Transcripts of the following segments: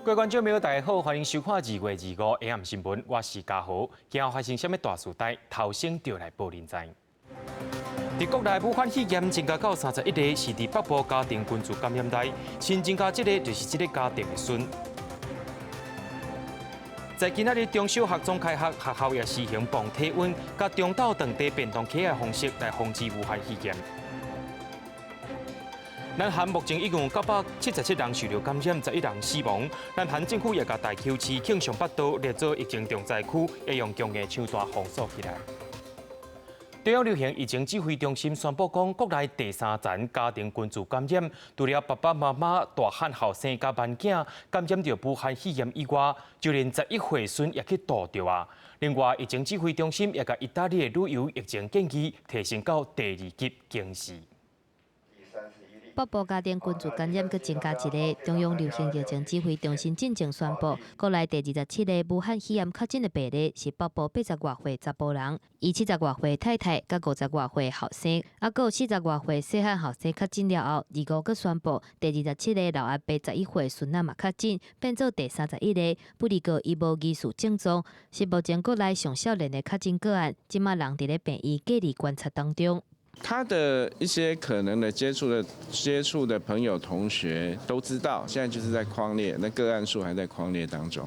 各位观众朋友，大家好，欢迎收看2月25日 AM 新闻，我是嘉豪。今后发生什么大事代，头先就来报您知。在国内武汉肺炎增加到31例，是在北部家庭群聚感染内，新增加1个就是这个家庭的孙。在今仔日中小学总开学，学校也实行磅体温、甲中昼长地便当盒的方式来防治武汉肺炎。南韩目前一共有977人受到感染，11人死亡。南韩政府也把大邱市庆尚北道列作疫情重灾区，会用强硬手段封锁起来。中央流行疫情指挥中心宣布讲，国内第3层家庭群聚感染，除了爸爸妈妈、大汉后生甲慢囝感染到武汉肺炎以外，就连11岁孙也去度着啊。另外，疫情指挥中心也把意大利的旅游疫情建议提升到第2级警示。北部家庭群聚感染，佮增加1个。中央流行疫情指挥中心进前宣布，国内第27个武汉肺炎确诊的病例是北部80多岁查甫人，伊70多岁太太，佮50多岁后生，啊，佮有40多岁细汉后生确诊了后，25佮宣布第27个老阿伯11岁孙仔嘛确诊，变做第31个。不过伊无疑似症状，是目前国内上少年的确诊个案，即马人伫咧病院隔离观察当中。他的一些可能的接触的朋友、同学都知道，现在就是在匡列，那个案数还在匡列当中。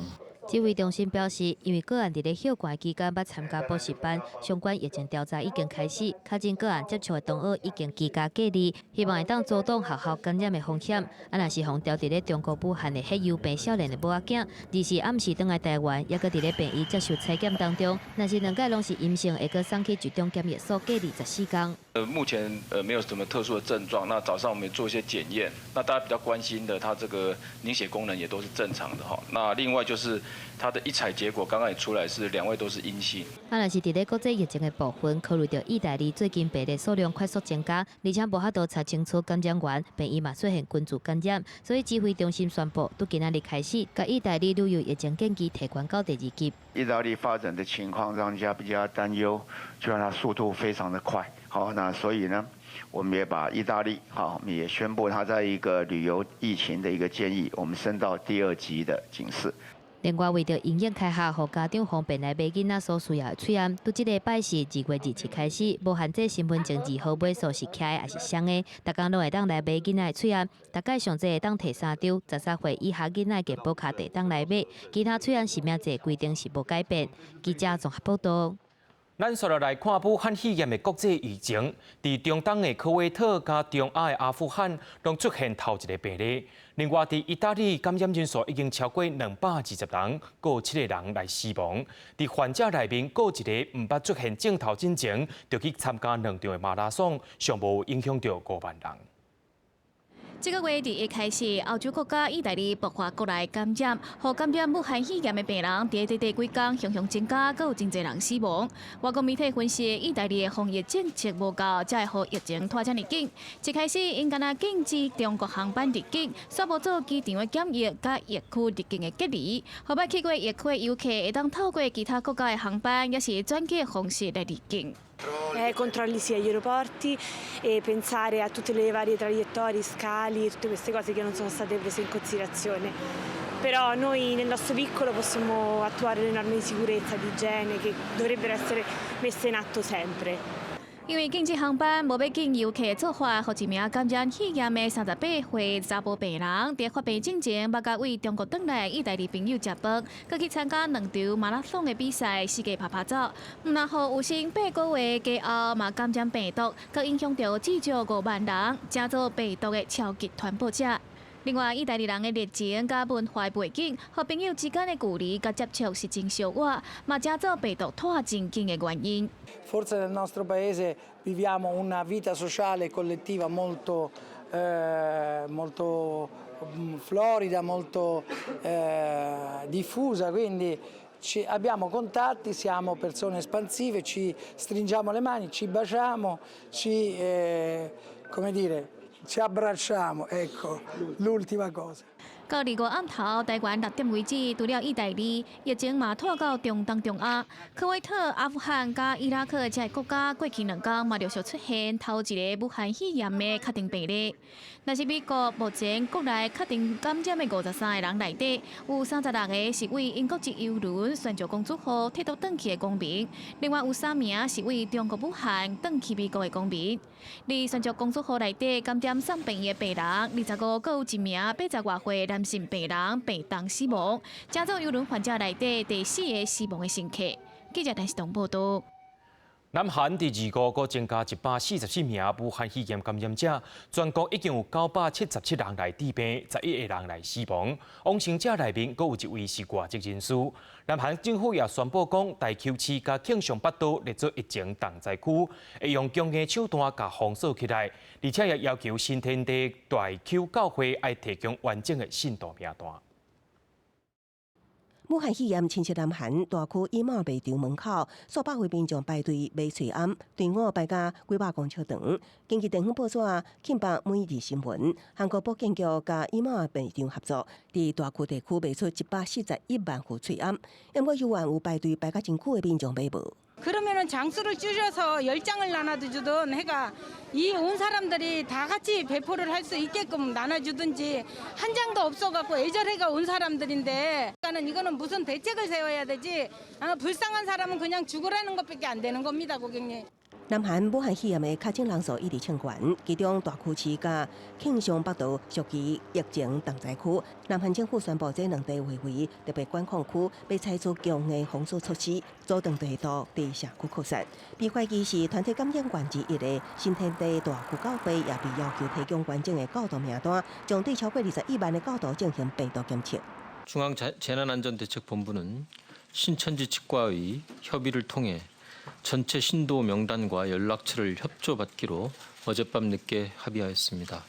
指挥中心表示，因为个案伫咧休馆期间捌参加补习班，相关疫情调查已经开始，确诊个案接触的同学已经居家隔离，希望会当阻挡学校感染的风险。啊，若是防调伫咧中国武汉的迄幼病少年的母仔囝，24暗时倒来台湾，也搁伫咧病院接受采检当中，若是2届拢是阴性，会搁送去集中检疫所隔离14天。目前没有什么特殊的症状。那早上我们也做一些检验，那大家比较关心的，他这个凝血功能也都是正常的哈。那另外就是他的一采结果刚刚也出来是2位都是阴性。啊，若是伫咧国际疫情的部分，考虑到意大利最近病例数量快速增加，而且无法度查清楚感染源，病院嘛出现群聚感染，所以指挥中心宣布，从今仔日开始，甲意大利旅游疫情建议提悬到第2级。意大利发展的情况让人家比较担忧，就让它速度非常的快。好，那所以呢，我们也把意大利，好，我们也宣布它在一个旅游疫情的一个建议，我们升到第2级的警示。另外，为着营业开学，互家长方便来买囡仔所需要的喙簪，伫即礼拜是2月27开始，无限制身份证字号码数是开还是双的，大家拢会当来买囡仔的喙簪，大概上济会当摕3张，13岁以下囡仔健保卡地当来买，其他喙簪实名制规定是无改变。记者综合报道。咱接落来看武汉肺炎的国际疫情，伫中东的科威特加中亚的阿富汗，拢出现头1个病例。另外，伫意大利感染人数已经超过220人，还有7个人来死亡。伫患者内面，还有1个唔捌出现镜头之前，就去参加2场的马拉松，尚无影响到5万人。这个月1日开始，欧洲国家意大利爆发国内感染，和感染武汉肺炎的病人，伫短短几天熊熊增加，还有真侪人死亡。外国媒体分析，意大利的防疫政策无够，才会让疫情拖这么紧。一开始因敢若禁止中国航班入境，煞无做机场的检疫，甲疫区入境的隔离。后摆去过疫区的游客会当透过其他国家的航班，也是转机的方式来入境。Controlli sia agli aeroporti e pensare a tutte le varie traiettorie, scali, tutte queste cose che non sono state prese in considerazione. Però noi nel nostro piccolo possiamo attuare le norme di sicurezza, di igiene che dovrebbero essere messe in atto sempre. 因为禁止航班无要紧游客的做法，互一名感染肺炎的38岁查甫病人，伫发病之前，捌甲为中国返来意大利朋友食饭，佮去参加2场马拉松的比赛，世界拍照。然后有生8个月的家后嘛感染病毒，佮影响到至少5万人，成做病毒的超级传播者。另外，意大利人的热情甲文化背景，和朋友之间的距离甲接触是真小我，嘛成做病毒拖真紧的原因。Forse nel nostro paese viviamo una vita sociale e collettiva molto florida, molto diffusa, quindi abbiamo contatti, siamo persone espansive, ci stringiamo le mani, ci baciamo, come dire, ci abbracciamo, ecco, l'ultima cosa. 到25暗头，台湾6点为止，除了意大利，疫情嘛拖到中东中亚，科威特、阿富汗加伊拉克这些国家过去2天嘛陆续出现头一个武汉肺炎的确定病例。但是美国目前国内确定感染的53个人内底，有36个是为英国籍邮轮宣教公主号铁道转去的公民，另外有3名是为中国武汉转去美国的公民。在宣教公主号内底感染送病的病人25个，有1名80外岁男性病人病重死亡，加州邮轮患者内底第4个死亡的乘客。记者陈世东报道。南韩第2个阁增加144名武汉肺炎感染者，全国已经有977人来治病，11个人来死亡。亡生者内面，阁有1位是外籍人士。南韩政府也宣布讲，大邱市甲庆尚北道列作疫情重灾区，会用强硬手段甲封锁起来，而且也要求新天地大邱教会要提供完整的信徒名单。武汉肺炎侵袭南韩大区衣帽卖场门口，数百位民众排队买翠庵，队伍排甲几百公尺长。根据地方报纸《庆北每日新闻》，韩国保健局甲衣帽卖场合作，伫大区地区卖出141万副翠庵，因为有万有排队排甲真久的民众买无。 그러면은 장수를 줄여서 10장을 나눠주든 해가 이 온 사람들이 다 같이 배포를 할 수 있게끔 나눠주든지 한 장도 없어갖고 애절해가 온 사람들인데 그러니까는 이거는 무슨 대책을 세워야 되지 불쌍한 사람은 그냥 죽으라는 것밖에 안 되는 겁니다, 고객님. 南韩武汉肺炎的确诊人数一直冲悬，其中大邱市甲庆尚北道属于疫情重灾区。南韩政府宣布，这2地为特别管控区，要采取强硬封锁措施，阻断病毒伫社区扩散。被怀疑是团体感染源之一的新天地大邱教会，也被要求提供完整的教徒名单，将对超过21万的教徒进行病毒检测。 중앙재난안전대책본부는 신천지 측과의 협의를 통해 전체 신도 명단과 연락처를 협조받기로 어젯밤 늦게 합의하였습니다.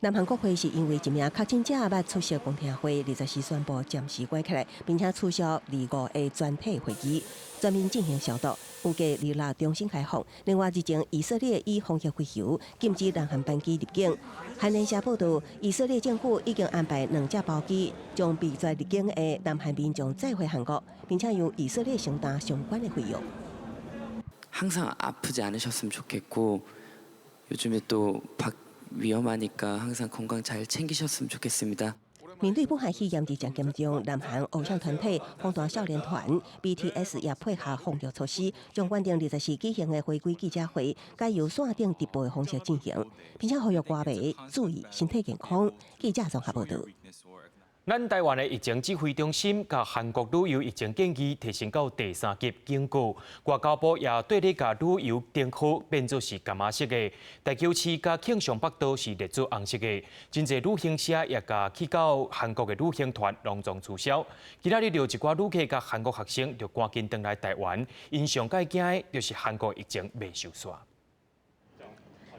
南韩国会是因为1名确诊者捌出席公听会，24宣布暂时关起来，并且取消25个全体会议，全面进行消毒。预计2日重新开放。另外，日前以色列以防疫为由禁止南韩班机入境。韩联社报道，以色列政府已经安排2架包机，将被抓入境的南韩民众载回韩国，并且由以色列承担相关的费用。 항상 아프지 않으셨으면 좋겠고 요즘에 또 위험하니까 항상 건강 잘 챙기셨으면 좋겠습니다. 面对武汉肺炎日渐严重，南韩偶像团体防弹少年团 BTS 也配合防疫措施，将原定24举行的回归记者会改由线顶直播的方式进行，并且呼吁歌迷注意身体健康。记者综合报道。 咱台湾的疫情指挥中心甲韩国旅游疫情建议提升到第3级警告，外交部也对你甲旅游灯号变作是柑仔色的，大邱市甲庆尚北道是列做红色的。真侪旅行社也甲去到韩国的旅行团隆重促销。今仔日有一寡旅客甲韩国学生就赶紧返来台湾，因上介惊的就是韩国疫情未收煞。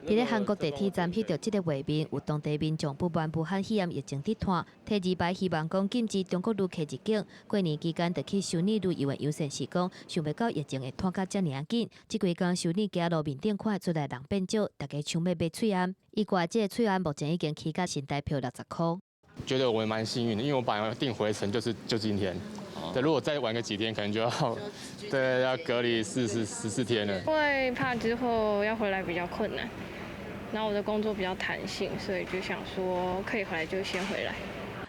伫咧韩国地铁站翕到即个画面，有当地民众不满武汉肺炎疫情伫摊，提2排希望讲禁止中国旅客入境。过年期间，就去修理旅游的优先是讲，想袂到疫情会拖甲遮尔紧。即几工修理街路面顶看出来人变少，大家抢要买翠庵。伊挂即个翠庵目前已经起价新台票60块。觉得我们蛮幸运的，因为我本来订回程就今天。 对，如果再晚个几天，可能就要要隔离14天了。会怕之后要回来比较困难，然后我的工作比较弹性，所以就想说可以回来就先回来。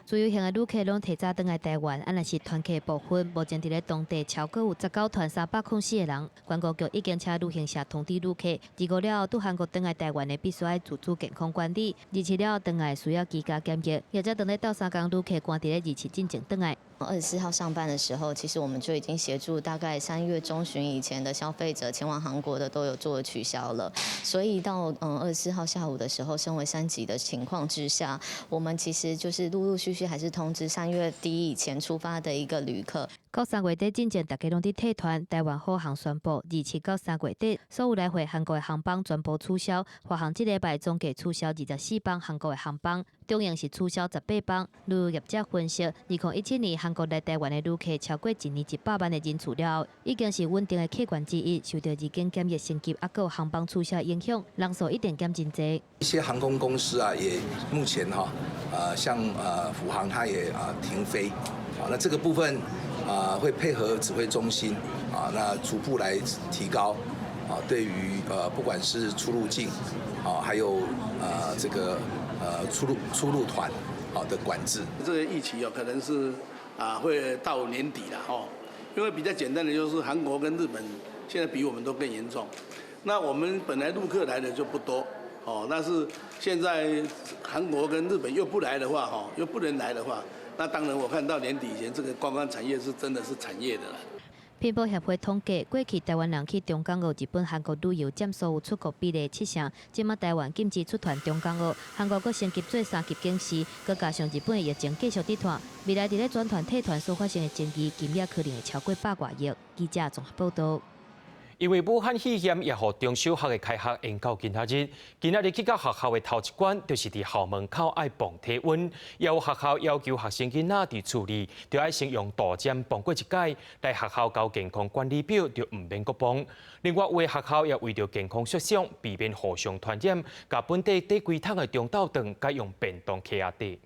自由行的旅客拢提早返来台湾，若是团客部分，目前伫咧当地超过有19团304个人。观光局已经请旅行社通知旅客，25了拄韩国返来台湾的必须要自主健康管理，27了返来需要居家检疫，或者等咧到3天旅客赶伫咧27进前返来。 24号上班的时候，其实我们就已经协助大概3月中旬以前的消费者前往韩国的都有做取消了，所以到24号下午的时候，身为3级的情况之下，我们其实就是陆陆续续还是通知3月底以前出发的一个旅客。到3月底之前，大家拢伫退团。台湾华航宣布，27到3月底，所有来回韩国的航班全部取消。华航这礼拜总计取消24班韩国的航班，中营是取消18班。旅游业者分析，2017年韩国来台湾的旅客超过1年100万的人次了后，已经是稳定的客源之一。受到入境检疫升级，还有航班取消影响，人数一定减真多。一些航空公司啊，也目前像虎航它也停飞，那这个部分会配合指挥中心那逐步来提高对于不管是出入境还有这个出入团的管制。这个疫情可能是会到年底了因为比较简单的就是韩国跟日本现在比我们都更严重。那我们本来陆客来的就不多但是现在韩国跟日本又不来的话又不能来的话。那当然，我看到年底以前，这个观光产业是真的是产业的了。乒乓协会统计，过去台湾人去中港澳、日本、韩国旅游占所有出国比例7%。今麦台湾禁止出团中港澳，韩国阁升级做3级警示，阁加上日本的疫情继续伫拖，未来伫咧转团退团所发生的争议，金额可能会超过100多亿。记者综合报道。因为武汉肺炎也予中小学的开学延到今仔日去到学校的头一关，就是伫校门口爱磅体温，也有学校要求学生囡仔伫厝里，就要先用大针磅过一届，来学校交健康管理表，就唔免阁磅。另外，有的学校也为着健康设想，避免互相传染，甲本地底规桶的中昼顿改用便当盒仔底。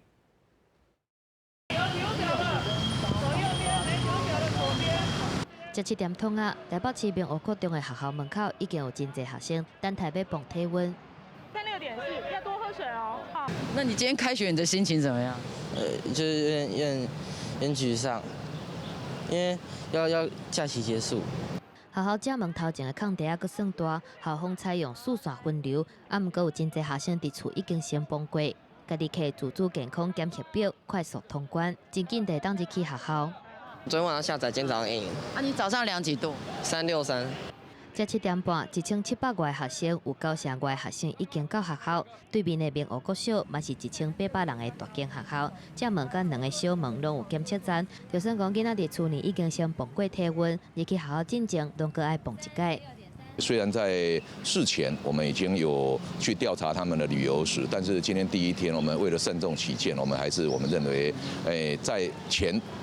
17点通啊！台北市民湖国中的学校门口已经有真侪学生等待要磅体温。3.6点4，要多喝水哦。好。那你今天开学，你的心情怎么样？就是有点沮丧，因为要假期结束。学校正门头前的空地还阁算大，校方采用4线分流，毋过有真侪学生伫厝已经先磅过，家己摕自主健康检测表，快速通关，真紧地当日去学校。昨天晚上下载，今天早上印。你早上量几度？363。这7点半，1700外学生有90外学生已经到学校。对面的明湖国小，嘛是1800人的大间学校。正门甲2个小门拢有检测站，就算讲囡仔伫厝里已经先磅过体温，入去学校进前，拢阁爱磅一届。虽然在事前我们已经有去调查他们的旅游史，但是今天第一天，我们为了慎重起见，我们认为，在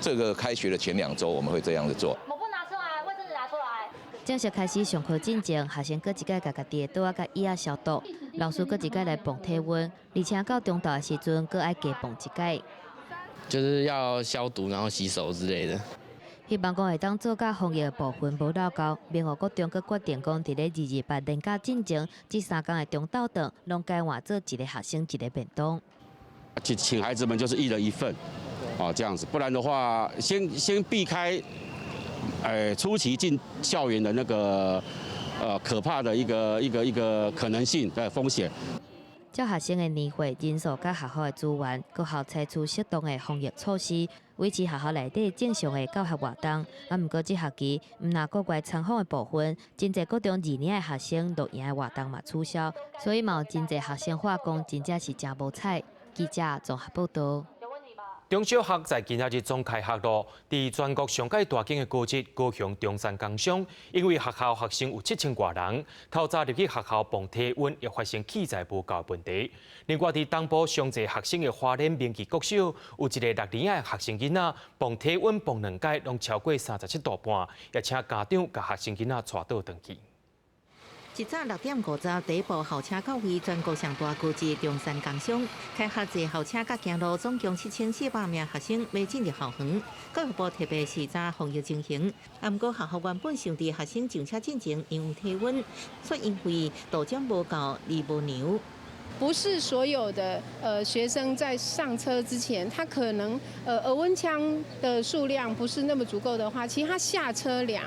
这个开学的前2周，我们会这样子做。抹布拿出来，卫生纸拿出来。正式开始上课进前，学生各一届家己的桌仔甲椅仔消毒，老师各一届来磅体温，而且到中昼的时阵，各爱加磅一届。就是要消毒，然后洗手之类的。希望讲会当做甲防疫的部分无漏到，明湖国中阁决定讲，伫咧228年假进前，这3天的中昼顿，拢改换做一个学生一个便当。请孩子们就是1人1份，这样子，不然的话，先避开，初期进校园的那个可怕的一个可能性的风险。照学生的年岁、人数甲学校的资源，各校采取适当的防疫措施，维持学校内底正常的教学活动。毋过这学期，若国外参访的部分，真侪高中2年的学生录营的活动嘛取消，所以嘛有真侪学生话讲，真正是真无彩。记者综合报道。中小学在今仔日总开学咯，伫全国上界大间的高职高雄中山工商，因为学校学生有7000多人，透早入去学校磅体温，又发生器材无够的问题。另外，伫东部上侪学生的花莲明记国小，有一个6年的学生囡仔磅体温磅2届，拢超过37度半，也请家长甲学生囡仔带倒转去。一早6点50，第一部校车到位，全国上大高职中山工商开学节校车甲行路，总共7400名学生要进入校园。教育部特别视察防疫情形，不过学校原本想伫学生上车进前用体温，所以因为度针无够而无牛。不是所有的学生在上车之前，他可能额温枪的数量不是那么足够的话，其实他下车量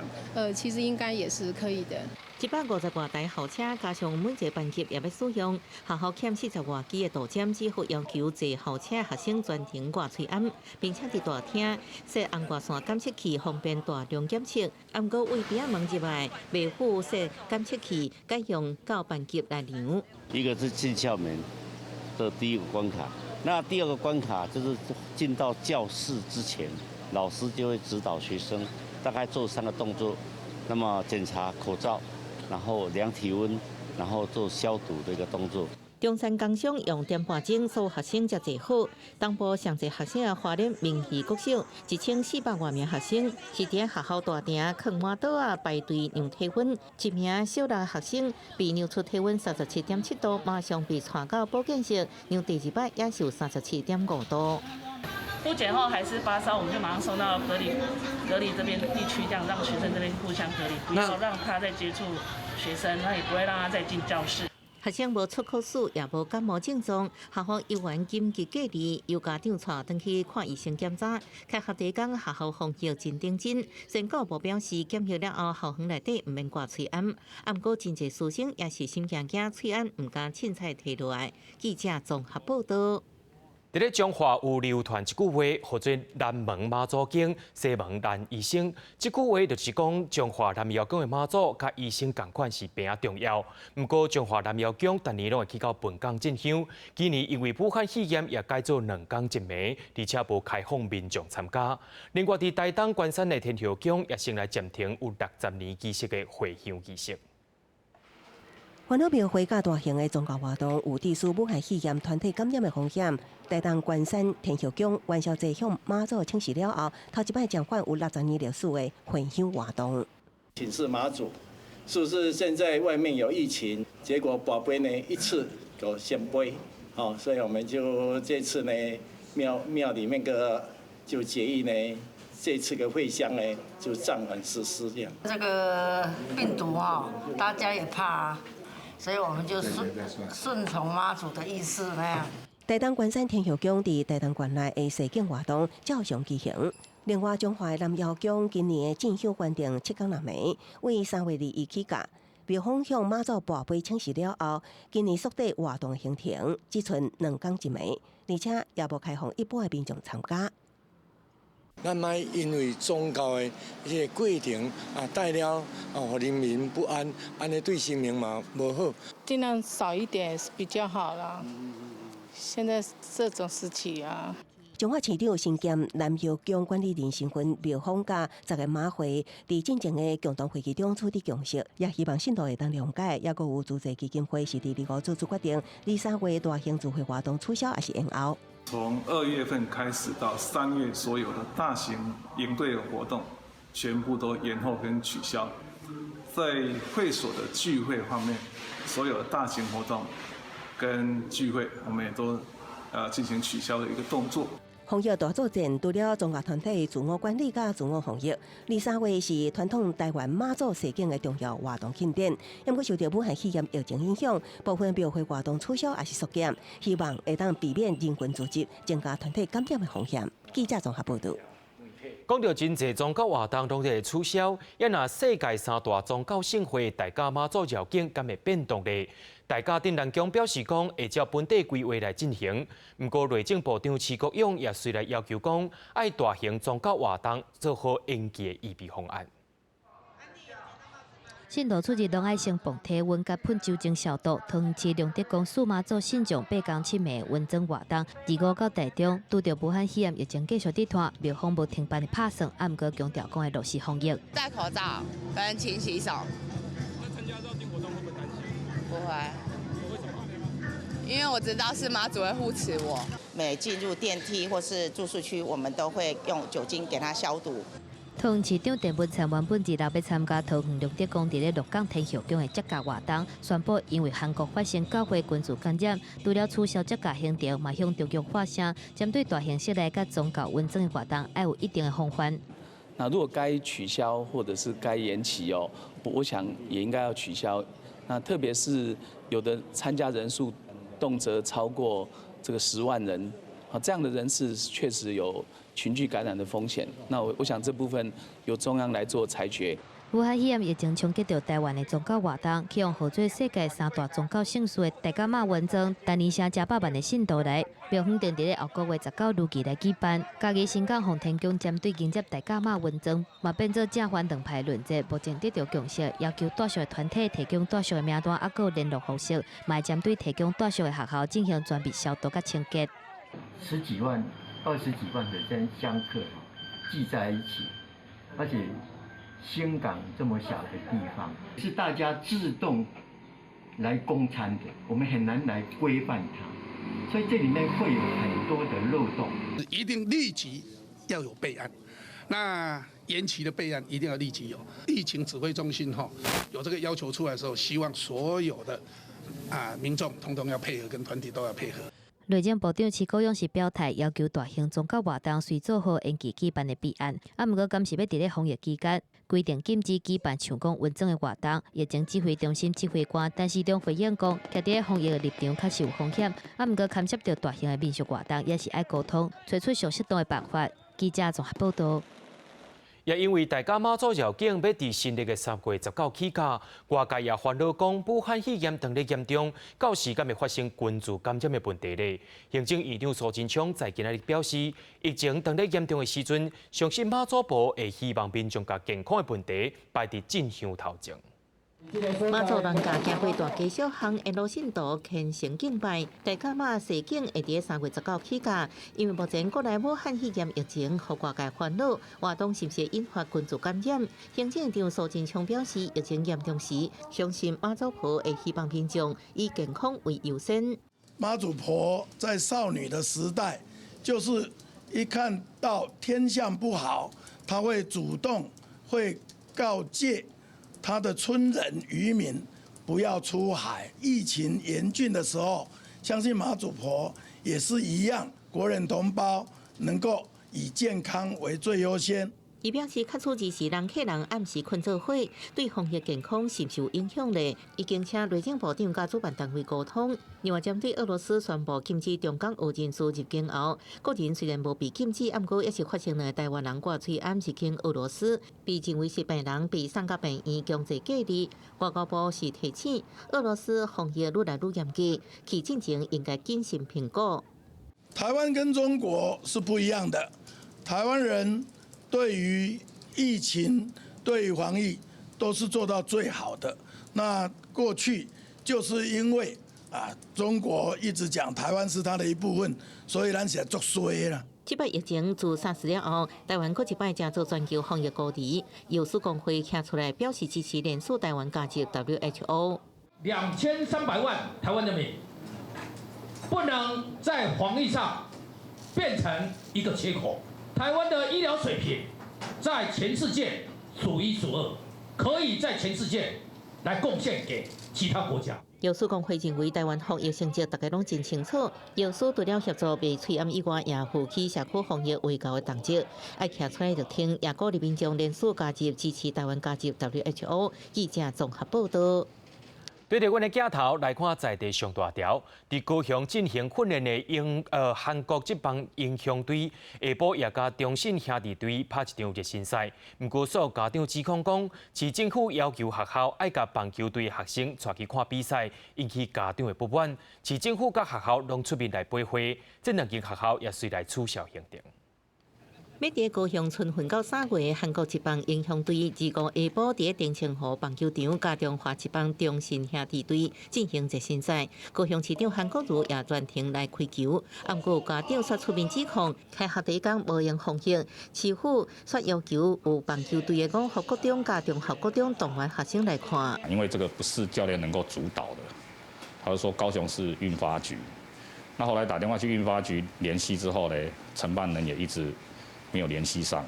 其实应该也是可以的。150多台校车，加上每一个班级也要使用，学校欠40多支的度针，只好要求坐校车学生全程挂喙安，并且伫大厅设红外线监测器，方便大量检测。不过为边仔门之外，未附设监测器，改用到班级来量。一个是进校门的第一个关卡，那第二个关卡就是进到教室之前，老师就会指导学生大概做3个动作，那么检查口罩，然后量体温，然后做消毒的一个动作。中山工商用点半钟，所有学生才坐好。东部上侪学生花莲明戏国小1400多名学生是伫学校大厅囥满桌啊排队量体温。一名小六学生被量出体温37.7度，马上被带到保健室量第2摆也是有37.5度。复检后还是发烧，我们就马上送到隔离这边地区，这样让学生这边互相隔离，不要让他再接触学生，那也不会让他再进教室。学生无出考试，也无感冒症状，校方医院紧急隔离，由家长带回去看医生检查。开学第一天，学校防疫真认真。宣告部表示，检疫了后，校园内底唔免挂喙罨。不过，真侪师生也是心惊惊，喙罨唔敢凊彩摕落来。记者综合报道。伫咧中华有流传一句话，叫做“南门妈祖经，西门难医生”。这句话就是讲，中华南药宫的妈祖甲医生同款是平啊重要。不过，中华南药宫逐年拢会去到本港进香，今年因为武汉肺炎也改做2天1暝，而且无开放民众参加。另外，伫台东关山的天后宫也先来暂停有60年仪式的回香仪式。欢乐庙会甲大型的宗教活动有致使武汉肺炎团体感染的风险。台东关山天后宫元宵节向妈祖请示了后，头一摆将换有60年历史的回香活动。请示妈祖，是不是现在外面有疫情？结果宝贝呢一次就先杯，所以我们就这次呢庙里面就决议呢，这次的会香呢就暂缓实施这样。这个病毒大家也怕所以我们就顺从妈祖的意思那样。台东关山天后宫伫台东县内的西景活动照常举行。另外，中华南药宫今年的进香原定7天2暝，为3月2日起假。庙方向妈祖跋杯请示了后，今年缩短活动行程，只剩2天1暝，而且也无开放一般的民众参加。咱莫因为宗教的这个过程带了让人民不安，安尼对生命嘛无好。尽量少一点是比较好啦。现在这种时期彰化市长身兼南药宫管理人身份，庙方甲10个马会伫进前的共同会议中取得共识，也希望信徒会当谅解。也佫有组织基金会是伫2月做出决定，2、3月大型聚会活动取消还是延后。从2月份开始到3月，所有的大型营队的活动全部都延后跟取消。在会所的聚会方面，所有的大型活动跟聚会，我们也都进行取消的一个动作。防疫大作战，除了宗教团体自我管理甲自我防疫，2、3月是传统台湾妈祖西景的重要活动庆典。因为受到武汉肺炎疫情影响，部分庙会活动取消还是缩减，希望会当避免人群聚集，增加团体感染的风险。记者综合报道。讲到真侪宗教活动拢会取消，也若世界3大宗教盛会大甲妈祖绕境敢会变动咧？大甲镇南宫表示讲会照本地规划来进行，不过内政部长徐国勇也随来要求讲，爱大型宗教活动做好应急预备方案。信徒出入拢爱先放体温甲喷酒精消毒。桃园市龙德宫数妈祖信众8天7暝温蒸活动，2、5到台中，拄着武汉肺炎疫情继续伫拖，庙方无停办的拍算，毋过强调讲会落实防疫。戴口罩跟勤洗手。那参加绕境活动会不会担心？不会。为什么？因为我知道是妈祖会护持我。每进入电梯或是住宿区，我们都会用酒精给它消毒。桃园市长陈文灿原本2日要参加桃园龙德宫伫咧鹿港天后宫的节假活动，宣布因为韩国发生9回群聚感染，除了取消节假行程，嘛向中国发声，针对大型室内甲宗教温蒸的活动，要有一定的防范。那如果该取消或者是该延期我想也应该要取消。那特别是有的参加人数动辄超过这个10万人，这样的人士确实有群聚感染的风险。那我想这部分由中央来做裁决。武汉肺炎疫情冲击到台湾的宗教活动，期望号做世界3大宗教盛事的大甲妈文章，但年城100万的信徒来，庙方定伫咧后个月19日期来举办。嘉义新港奉天宫针对迎接大甲妈文章，嘛变做正反2派论战，目前得到共识，要求带属的团体提供带属的名单，还有联络方式，嘛针对提供带属的学校进行全面消毒甲清洁。10几万、20几万的人相克，聚在一起，而且新港这么小的地方，是大家自动来供餐的，我们很难来规范它，所以这里面会有很多的漏洞。一定立即要有备案，那延期的备案一定要立即有。疫情指挥中心有这个要求出来的时候，希望所有的民众统统要配合，跟团体都要配合。内政部长徐国勇是表态，要求大型宗教活动虽做好延期举办的备案，毋过今是要伫咧防疫期间规定禁止举办像讲文章的活动。疫情指挥中心指挥官陈时中回应讲，徛伫咧防疫的立场确实有风险，毋过牵涉到大型的民俗活动，也是爱沟通，找出上适当的办法。记者综合报道。也因为大甲妈祖绕境要伫新历的3月19起假，外界也烦恼讲武汉肺炎当咧严重，到时敢会发生群聚感染的问题呢？行政院长苏贞昌在今日表示，疫情当咧严重的时阵，相信妈祖婆会希望民众甲健康的问题摆伫正向头前。妈祖人家行过大街小巷，沿路信徒虔诚敬拜。大甲妈西境会伫3月19起假，因为目前国内武汉肺炎疫情，互外界烦恼，活动是不是引发群聚感染？行政院长苏贞昌表示，疫情严重时，相信妈祖婆会希望民众以健康为优先。妈祖婆在少女的时代，就是一看到天象不好，她会主动会告诫他的村人渔民不要出海。疫情严峻的时候，相信妈祖婆也是一样，国人同胞能够以健康为最优先。伊表示，确实是人客人暗时困做伙，对防疫健康是受影响的。已经请内政部长甲主办单位沟通。另外，针对俄罗斯宣布禁止中港俄人士入境后，个人虽然无被禁止，不过也是发生了台湾人挂嘴暗入境俄罗斯，被认为是病人被送到病院强制隔离。外交部是提醒，俄罗斯防疫愈来愈严格，其进程应该谨慎评估。台湾跟中国是不一样的，台湾人对于疫情、对于防疫都是做到最好的。那过去就是因为中国一直讲台湾是它的一部分，所以咱现在作衰啦。这摆疫情自SARS了后，台湾搁一摆正做全球防疫高地，药师工会站出来表示支持联署台湾加入 WHO。2300万台湾人民不能在防疫上变成一个缺口。台湾的医疗水平在全世界数一数二，可以在全世界来贡献给其他国家。药师工会认为，台湾防疫成绩大家拢真清楚。药师除了协助被催暗以外，也负起社区防疫卫教的重责。爱站出来就听，也鼓励民众联署加入，支持台湾加入 WHO。记者综合报道。对着阮的镜头来看在地上大条，伫高雄进行训练的韩国职棒英雄队，下晡也甲中信兄弟队拍一场热身赛。不过，所有家长指控讲，市政府要求学校爱甲棒球队学生带去看比赛，引起家长的不满。市政府甲学校拢出面来陪会，这两间学校也随来取消行程。要伫高雄春训到3月，韩国职棒英雄队25下晡伫定清湖棒球场甲中华职棒中信兄弟队进行热身赛。高雄市长韩国瑜也专程来开球，不过家长却出面指控开学第一天无用防疫，市府却要求有棒球队的五福国中甲中学国中动员学生来看。因为这个不是教练能够主导的，他就说高雄市运发局。那后来打电话去运发局联系之后呢，承办人也一直没有联系上，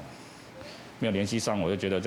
我就觉得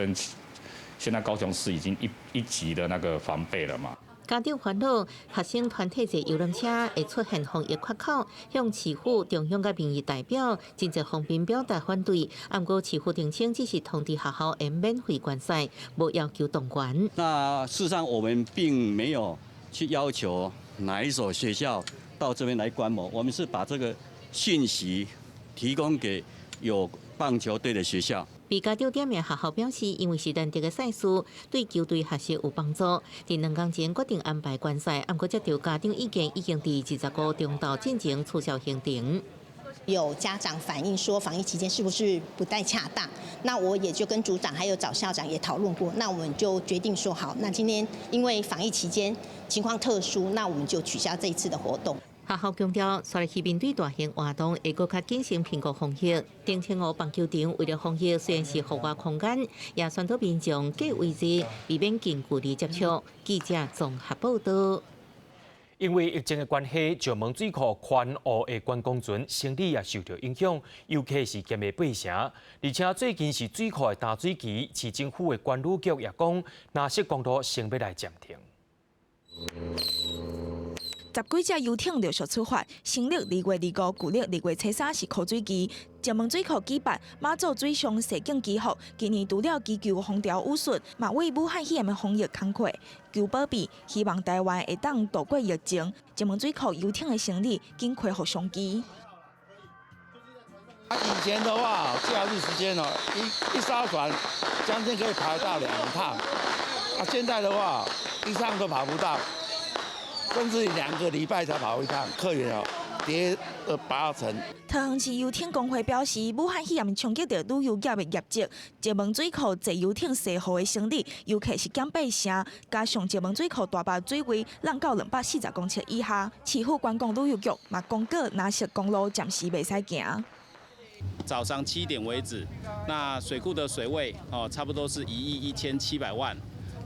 现在高雄市已经一级的那个防备了嘛。家长烦恼，学生团体坐游览车会出现防疫缺口，向市府、中央甲民意代表真侪方面表达反对。不过市府澄清，只是通知学校会免费观赛，无要求动员。那事实上，我们并没有去要求哪一所学校到这边来观摩，我们是把这个讯息提供给有棒球队的学校。被家长点名学校表示，因为是难得的赛事，对球队学习有帮助。在2天前决定安排观赛，不过接到家长意见，已经在25中昼进行取消行程。有家长反映说，防疫期间是不是不太恰当？那我也就跟组长还有找校长也讨论过，那我们就决定说好，那今天因为防疫期间情况特殊，那我们就取消这一次的活动。學校強調，雖然去面對大型活動，會更加謹慎評估風險。丁清湖棒球場為了防疫，雖然是戶外空間，也宣導民眾隔位置，避免近距離接觸。記者綜合報道。因為疫情的關係，石門水庫環湖的觀光船生意也受到影響，尤其是今日八成。而且最近是水庫的淡水期，市政府的管理局也講，若是公路先要來暫停。十幾隻遊艇陸續出發，新曆2月25，舊曆2月初3是枯水期。石門水庫舉辦馬祖水上踅景祈福，今年除了祈求風調雨順，嘛為武漢肺炎的防疫工作求保庇，希望台灣會當渡過疫情。石門水庫遊艇的生意經恢復上機。以前的話，假日時間哦，一艘船將近可以排到2趟，現在的話1趟都跑不到。甚至2個禮拜才跑一趟，客源哦跌了80%。桃園市遊艇工會表示，武漢肺炎衝擊到旅遊業的業績，石門水庫坐遊艇踅河的生意，尤其是減8成，加上石門水庫大壩水位浪到240公尺以下，市府觀光旅遊局嘛公告，南石公路暫時袂使行。早上7點為止，那水庫的水位差不多是1億1700萬。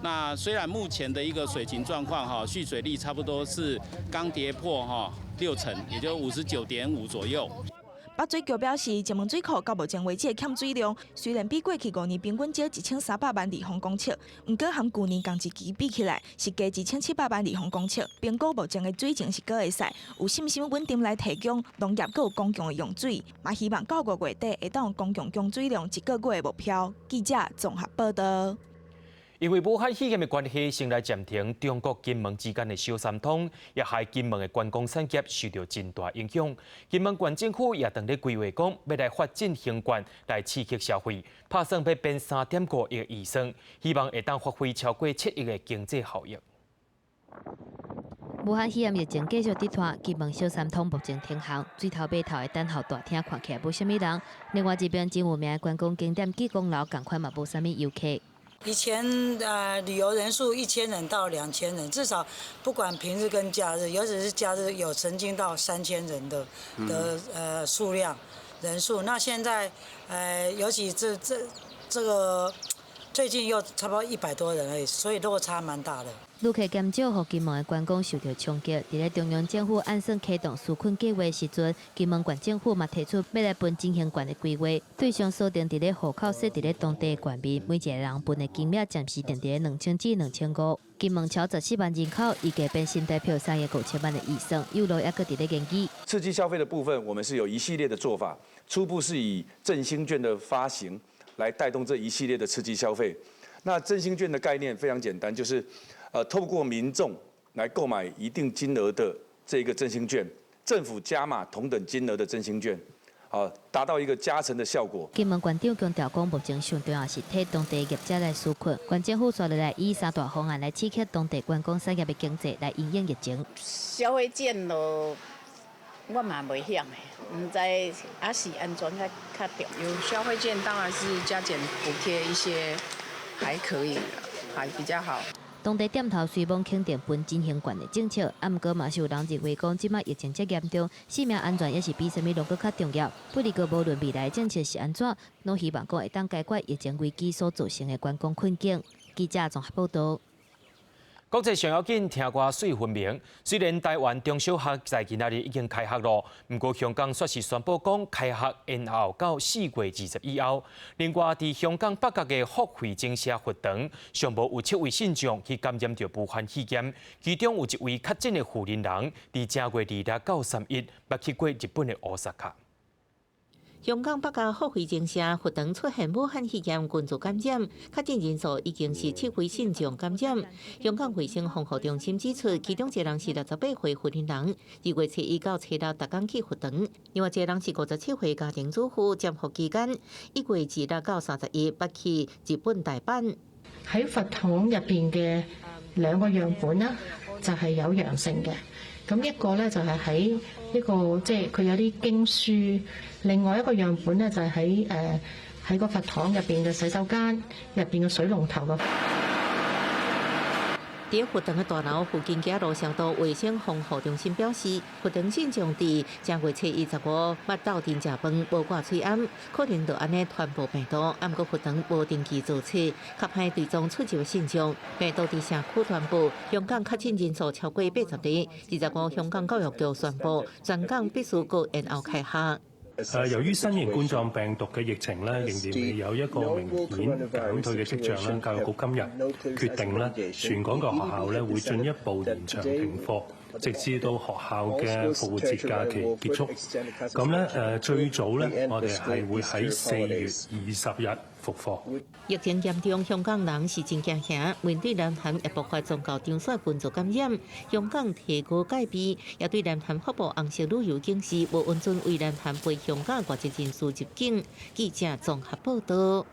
那雖然目前的一個水情狀況蓄水率差不多是剛跌破6成，也就59.5左右。北水局表示，石門水庫到目前為止的欠水量，雖然比過去5年平均少1300萬立方公尺，不過和去年同一期比起來是加1700萬立方公尺。評估目前的水情是閣會使，有信心穩定來提供農業閣有公共的用水，嘛希望9個月底會當公共供水量1個月的目標。記者綜合報道。因為武漢肺炎的關係，先來暫停中國金門之間的小三通，也害金門的觀光產業受到真大影響。金門縣政府也當咧規劃講，要來發展行館來刺激消費，打算要變3.5億以上，希望會當發揮超過7億的經濟效益。武漢肺炎疫情繼續跌拖，金門小三通目前停航，水頭碼頭的等候大廳看起來無啥物人。另外一邊真有名的觀光景點濟公樓，同款嘛無啥物遊客。以前旅遊人數1000人到2000人，至少不管平日跟假日，尤其是假日有曾經到3000人的數量人數。那現在尤其這個最近又差不多100多人而已，所以落差蠻大的。旅客減少，和金門的觀光受到衝擊。在中央政府按算啟動紓困計劃時陣，金門縣政府嘛提出要來分進行館的規劃，對象鎖定在戶口設在當地的縣民，每一個人分的金額暫時定在2000至2500。金門超14萬人口，預計變新台票3億5千萬的以上，有路也閣在研究。刺激消費的部分，我們是有一系列的做法，初步是以振興券的發行來帶動這一系列的刺激消費。那振興券的概念非常簡單，就是透過民眾來購買一定金額的這個振興券，政府加碼同等金額的振興券，達到一個加成的效果。金門縣長強調講，目前上重要是替當地業者來紓困，縣政府說來以3大方案來刺激當地觀光產業的經濟，來因應疫情。消費券咯，我嘛袂曉的，唔知還是安怎較重要。有消費券當然是加減補貼一些，還可以，還比較好。當地店頭雖望肯定分進行館的政策，不過嘛是有人認為講，即馬疫情遮嚴重，性命安全也是比什麼攏閣較重要。不過無論未來政策是安怎，攏希望講會當解決疫情危機所造成的觀光困境。記者綜合報道。國際上要緊，聽歌水分明。雖然台灣中小學在今仔日已經開學咯，不過香港卻是宣布講開學延後到4月20以後。另外，在香港北角嘅福慧精舍佛堂，上無有7位信眾去感染到武漢肺炎，其中有1位確診嘅富人人，在正月26到31，捌去過日本嘅奧薩卡。香港北角福慧精舍佛堂出現武漢肺炎群組感染，確診人數已經是7位信眾感染。香港衛生防護中心指出，其中一人是68歲婦人2月7日到7日逐工去佛堂，另外一人是57歲家庭主婦，接福期間1月2日到31捌去日本大阪。喺佛堂入邊嘅2個樣本啦，就係有陽性嘅。咁一個咧就係喺一個即係佢有啲經書，另外一個樣本咧就係喺個佛堂入邊嘅洗手間入邊嘅水龍頭咯。在福塘的大楼附近街路消毒卫生防护中心表示，福塘县将伫正月初25捌斗阵食饭无挂喙罨，可能就安尼传播病毒。不过福塘无定期做测，较歹对踪出入的现象，病毒伫社区传播。香港确诊人数超过80例。25香港教育局宣布，全港必須個延後開學。由於新型冠狀病毒嘅疫情咧，仍然未有一個明顯減退嘅跡象啦。教育局今日決定咧，全港嘅學校咧會進一步延長停課，直至到學校嘅復活節假期結束。咁咧最早咧，我哋係會喺4月20日復課。疫情嚴重，香港人是真驚嚇。面對南韓亦爆發宗教場所群組感染，香港提高戒備，也對南韓發布紅色旅遊警示，無允准為南韓飛香港外籍人士入境。記者綜合報道。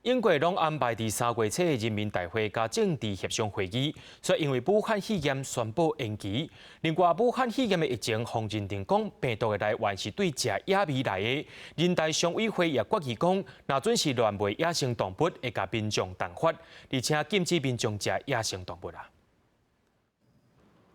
英國攏安排第3月初的人民大會加政治協商會議，卻因為武漢肺炎宣布延期。另外，武漢肺炎的疫情，洪仁定講病毒的來源是對食野味來的。人大常委會也決議講，若准是亂賣野生動物，會甲民眾重罰，而且禁止民眾食野生動物啊。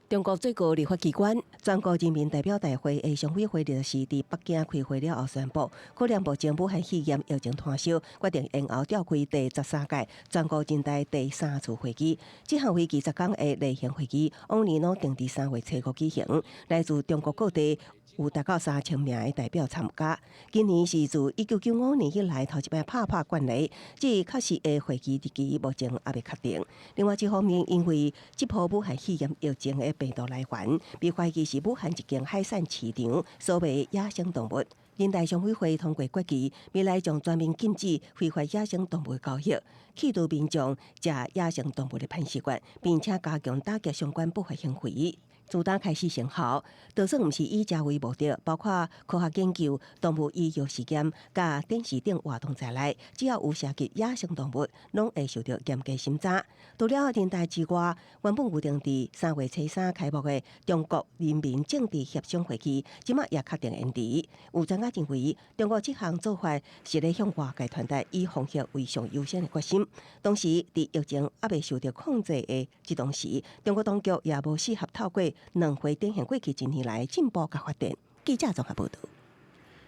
中國最高立法機關全國人民代表大會的常委會就是佇北京開會了後宣布，可能目前武漢肺炎疫情拖燒，決定延後召開第13屆全國人大第3次會議。這項會議10天的例行會議，往年攏定伫3月初5舉行，來自中國各地有達到3000名的代表參加。今年是自1995年以來頭一擺拍慣例，即確實的會議日期目前還未確定。另外一方面，因為這波武漢肺炎疫情的病毒來源，被懷疑是武漢一間海產市場所賣野生動物。人大常委會通過決議，未來將全面禁止非法野生動物交易，企圖民眾食野生動物的歹習慣，並且加強打擊相關不法行為。自打開始生效，就算唔是以食為目的，包括科學研究、動物醫藥實驗、甲電視等活動在內，只要有涉及野生動物，攏會受到嚴格審查。除了人大之外，原本預定伫3月初3開幕的中國人民政治協商會議，即馬也確定延遲。有專家認為，中國這項做法是咧向外界傳達以防疫為上優先的決心。同時，佇疫情還未受到控制的這同時，中國當局也無適合透過兩會展現過去一年來進步甲發展。記者綜合報道。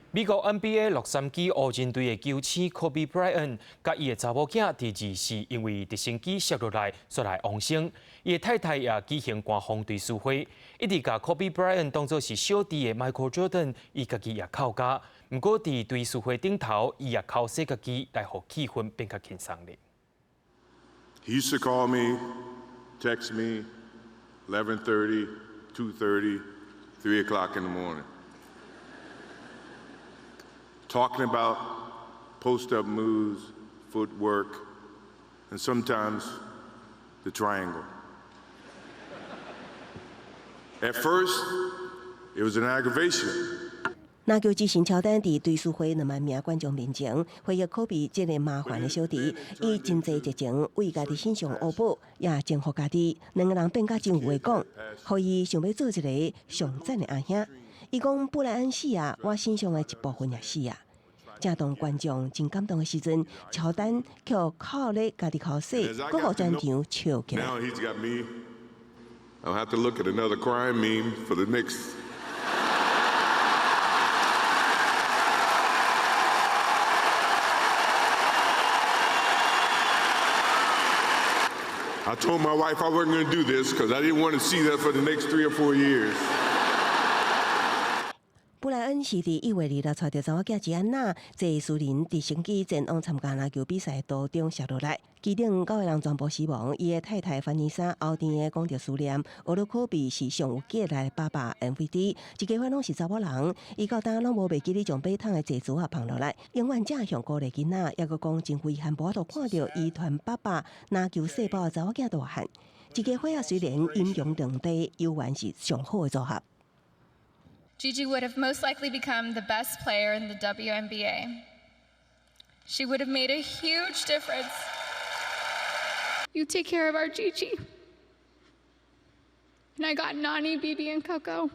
美國 NBA 洛杉磯湖人隊的球星 Kobe Bryant， 甲伊的查某囝第24因為直升機摔落來，摔來往生。伊的太太也舉行官方追思會，一直甲 Kobe Bryant 當作是小弟的 Michael Jordan， 伊家己也哭家。不過佇追思會頂頭，伊也哭死家己，來互氣氛變較輕鬆咧。He used to call me, text me, 11:30, 2:30, 3 o'clock in the morning, talking about post-up moves, footwork, and sometimes the triangle. At first, it was an aggravation. 篮球之神乔丹伫追思会2万名观眾面前，回憶科比這個麻煩的小弟，以真濟熱情為家己身上惡補，也征服家己。兩個人變甲真有話講，互伊想要做一個上讚的阿兄。伊講布萊恩死啊，我身上的一部分也死啊。正當觀眾真感動的時陣，喬丹卻靠咧家己口死，佫互全場笑起來。I'll have to look at another crime meme for the next. I told my wife I wasn't going to do this because I didn't want to see that for the next 3 or 4 years. 布萊恩是伫1月2日帶着查某囝吉安娜坐私人直升機前往參加籃球比賽途中摔落來，機頂9個人全部死亡。伊的太太范妮莎後天的講着思念，俄羅科比是上有價值的爸爸 MVP， 一家伙攏是查某人，伊到當攏無袂記哩將馬桶的坐珠啊放落來，永遠正向鼓勵囡仔，抑閣講真遺憾無法度看到伊團爸爸籃球細胞的查某囝大漢。一家伙啊雖然陰陽兩地，猶原是上好的組合。Gigi would have most likely become the best player in the WNBA. She would have made a huge difference. You take care of our Gigi. And I got Nani, Bibi, and Coco.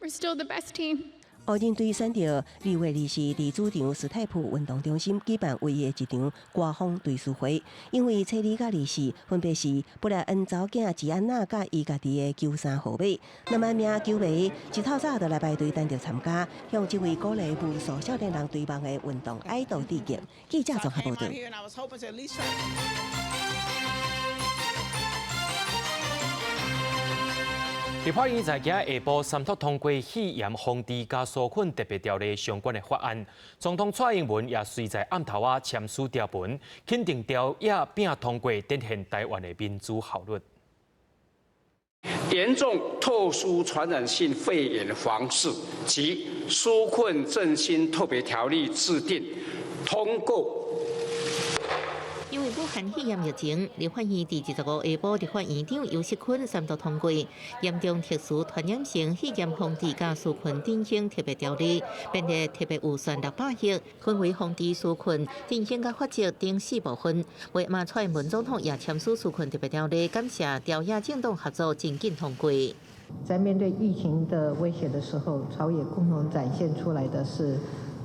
We're still the best team. 乌人队选到2月24日主场史泰普运动中心举办唯一一场官方对输会，因为初2甲24分别是布莱恩查某囝吉安娜甲伊家己的93号码，2万名球迷一透早就来排队等着参加，向这位鼓励无数少年人对梦的运动爱豆致敬。记者综合报道。立法院在今日下晡三读通过肺炎防治加纾困特别条例相关的法案，总统蔡英文也随在暗头仔签署条文，肯定条也并通过，展现台湾的民主效率。严重特殊传染性肺炎防治及纾困振兴特别条例制定通过。因为武汉肺炎疫情，立法院第25下晡，立法院长游锡堃三读通过严重特殊传染性肺炎防治加纾困振兴特别条例，并且特别预算600亿，分为防治、纾困、振兴甲发展等4部分。为嘛蔡英文总统也签署纾困特别条例，感谢朝野政党合作，真紧通过。在面对疫情的威胁的时候，朝野共同展现出来的是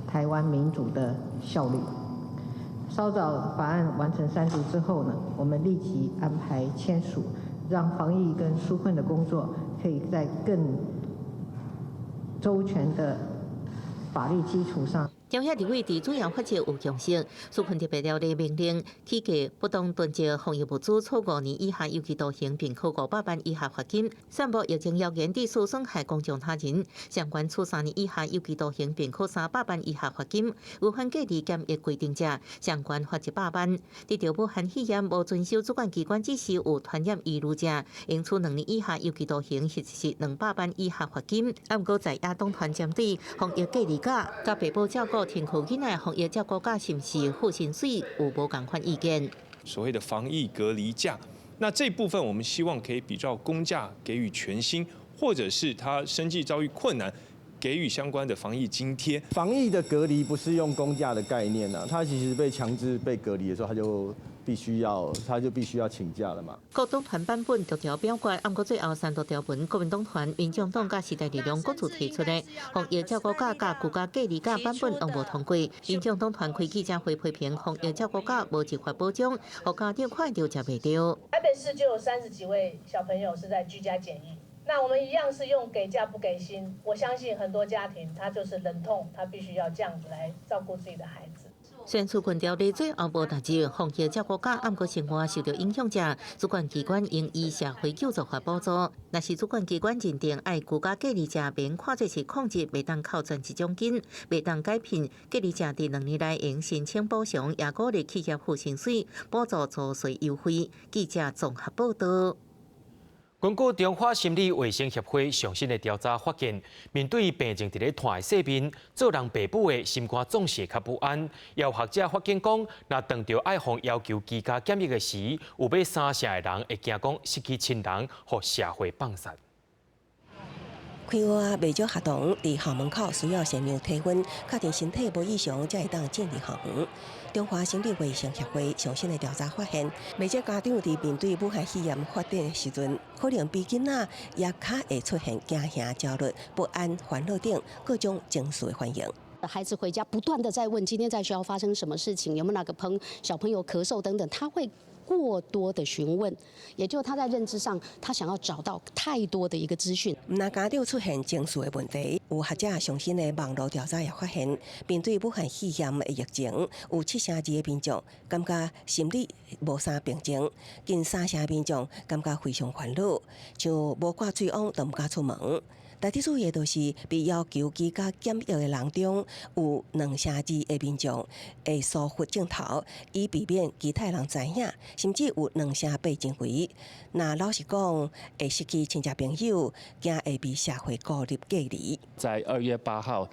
台湾民主的效率。稍早法案完成3读之后呢，我们立即安排签署，让防疫跟纾困的工作可以在更周全的法律基础上。朝野立委伫主要法则有共识，纾困特别条例命令起价不当囤积防疫物资超5年以下有期徒刑，并扣500万以下罚金；散布疫情谣言致受损害公众他人，相关处3年以下有期徒刑，并扣300万以下罚金；违反隔离检疫规定者，相关罚100万。得到武汉肺炎无遵守主管机关指示有传染疑虑者，应处2年以下有期徒刑，或是200万以下罚金。啊，毋过在野党团针对防疫隔离假、甲爸母照顾天后囡仔防疫照顾假是不是付薪水，有无共款意见？所谓的防疫隔离假，那这部分我们希望可以比照公假给予全薪，或者是他生计遭遇困难，给予相关的防疫津贴。防疫的隔离不是用公假的概念啊，他其实被强制被隔离的时候，他就必须要请假了嘛。国党团版本逐条表决，不过最后3读条文，国民党团、民众党甲时代力量各自提出的防疫照顾假甲居家隔离假版本拢无通过。民众党团开记者会批评防疫照顾假无执法保障，互家长看到吃袂到。台北市就有30几位小朋友是在居家检疫。那我们一样是用给假不给薪，我相信很多家庭他就是忍痛，他必须要这样子来照顾自己的孩子。虽然纾困条例最后无达至防疫照顾假，不过生活受到影响者，主管机关应依社会救助法补助。若是主管机关认定爱居家隔离者，免看作是控制，袂当扣全一奖金，袂当改聘隔离者伫2年内应申请补偿，也鼓励企业付薪水补助租税优惠。记者综合报道。根据中华心理卫生协会上新的调查发现，面对病症伫咧拖的细面，做人爸母的心肝总是较不安。也有学者发现讲，若当着爱防要求居家检疫的时，有要3成的人会惊讲失去亲人，互社会放散。开学啊，未少学童伫校门口需要先量体温，确定身体无异常，才会当进入校园。中华心理卫生协会上新的调查发现，未少家长伫面对武汉肺炎发展的时阵，可能比囡仔也较会出现惊吓、焦虑、不安、烦恼等各种情绪的反应。孩子回家不断的在问今天在学校发生什么事情，有没有哪个小朋友咳嗽等等，他会过多的询问，也就是他在认知上，他想要找到太多的一个资讯。那家长出现情绪的问题，有学者上新的网络调查也发现，面对武汉肺炎的疫情，有7成2的民众感觉心理无啥病症，近3成的民众感觉非常烦恼，像无挂水网都唔敢出门。大多数也都是被要求居家检疫的人中，有2成2的民众会疏忽镜头，以避免其他人知影，甚至有2成8认为，那老实讲，会失去亲戚朋友，惊会被社会孤立隔离。在2月8号，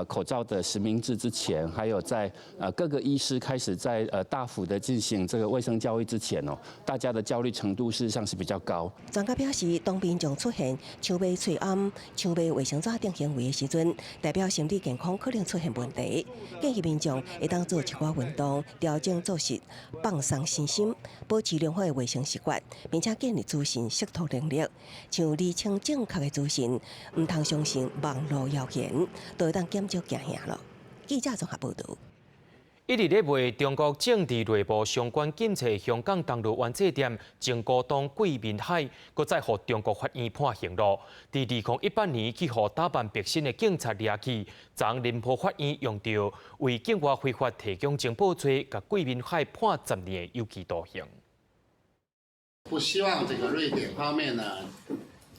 口罩的实名制之前，还有在各个医师开始在大幅的进行这个卫生教育之前哦，大家的焦虑程度事实上是比较高。专家表示，当民众出现手尾嘴暗、抢卖卫生纸等行为的时阵，代表心理健康可能出现问题。建议民众会当做一寡运动，调整作息，放松身心，保持良好的卫生习惯，并且建立自信识图能力。像厘清正确的资讯，唔通相信网络谣言，都会当减少惊吓咯。记者综合报道。一日咧为中国政治内部相关检测香港东路湾册店前股东桂民海，搁再互中国法院判刑咯。伫2018年去互打扮白身的警察掠去，昨宁波法院用着为境外非法提供情报罪，甲桂民海判10年的有期徒刑。不希望这个瑞典方面呢，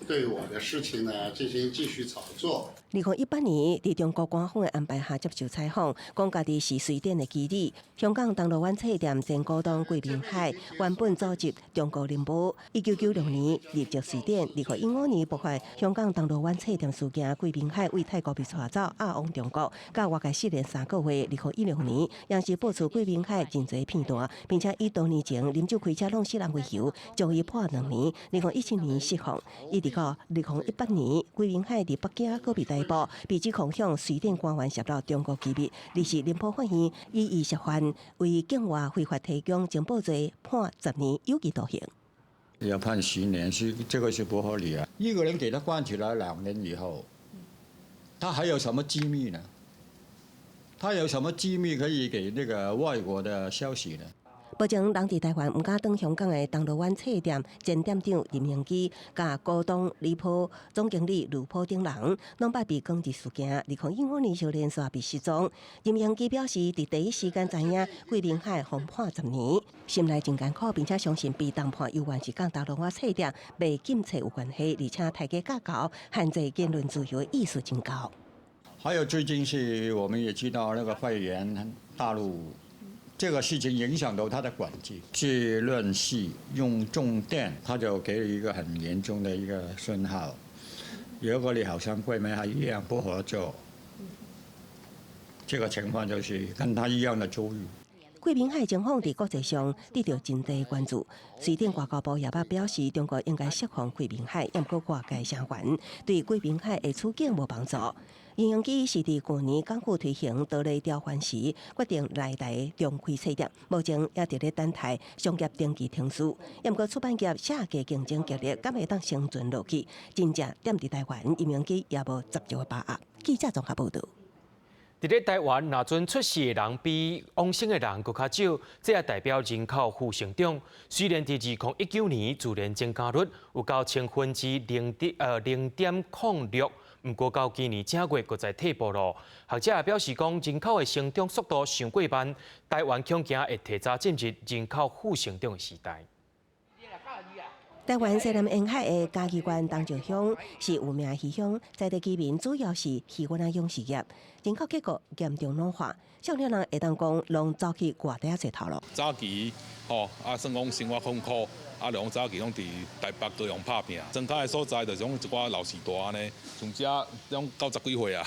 对我的事情呢进行继续炒作。2018年，伫中国官方的安排下接受采访，讲家己是瑞典的基地。香港东路湾册店前股东桂民海原本组织中国宁波，1996年入籍瑞典，2015年爆发香港东路湾册店事件，桂民海为泰国被带走，往中国，到外界失联3个月。2016年，央视爆出桂民海真侪片段，并且以多年前啉酒开车弄死人为由，将伊判2年。2017年释放，一直到2018年，桂民海伫北京搁被逮捕，被指控向瑞典官员泄露中国机密。历时宁波法院以疑涉犯为境外非法提供情报罪，判10年有期徒刑。要判10年这个是不合理啊！一个人给他关起来2年以后，他还有什么机密呢？他有什么机密可以给那个外国的消息呢？目前人伫台湾唔敢登香港的东路湾册店前店长任永基，甲股东李波、总经理卢波等人，拢捌被攻击事件。2015年就连续被失踪。任永基表示，伫第一时间知影桂民海被判10年，心内真艰苦，并且相信被当判有关是甲东路湾册店被检测有关系，而且太过假搞，限制言论自由的意思真高。还有最近是我们也知道那个肺炎大陆。这个事情影响到他的管制，结论是用重电，他就给了一个很严重的一个讯号。如果你好像桂民海一样不合作，这个情况就是跟他一样的遭遇。桂民海情况伫国际上得到真大关注。瑞典外交部也捌表示，中国应该释放桂民海，也毋过外界声援对桂民海的处境无帮助。任永基是伫去年港府推行岛内调换时，决定来台重开册店，目前也伫咧等待商业登记通知。也毋过出版业社价竞争激烈，敢会当生存落去？真正踮伫台湾，任永基也无十足的把握。记者综合报道。伫咧台湾，若阵出世的人比往生的人搁较少，这也代表人口负成长。虽然伫2019年自然增加率有到0.06%，毋过到今年正月搁再退步咯。学者也表示讲，人口的成长速度伤过慢，台湾恐惊会提早进入人口负成长的时代。台湾西南沿海的嘉义县东石乡是有名渔乡，在地居民主要是渔渔养事业，人口结构严重老化，少年人会当讲拢走去外地佚佗头咯。早期算讲生活丰富，两早期拢伫台北高雄拍拼，增加的所在就是种一寡老时大安尼，从遮种90几岁啊。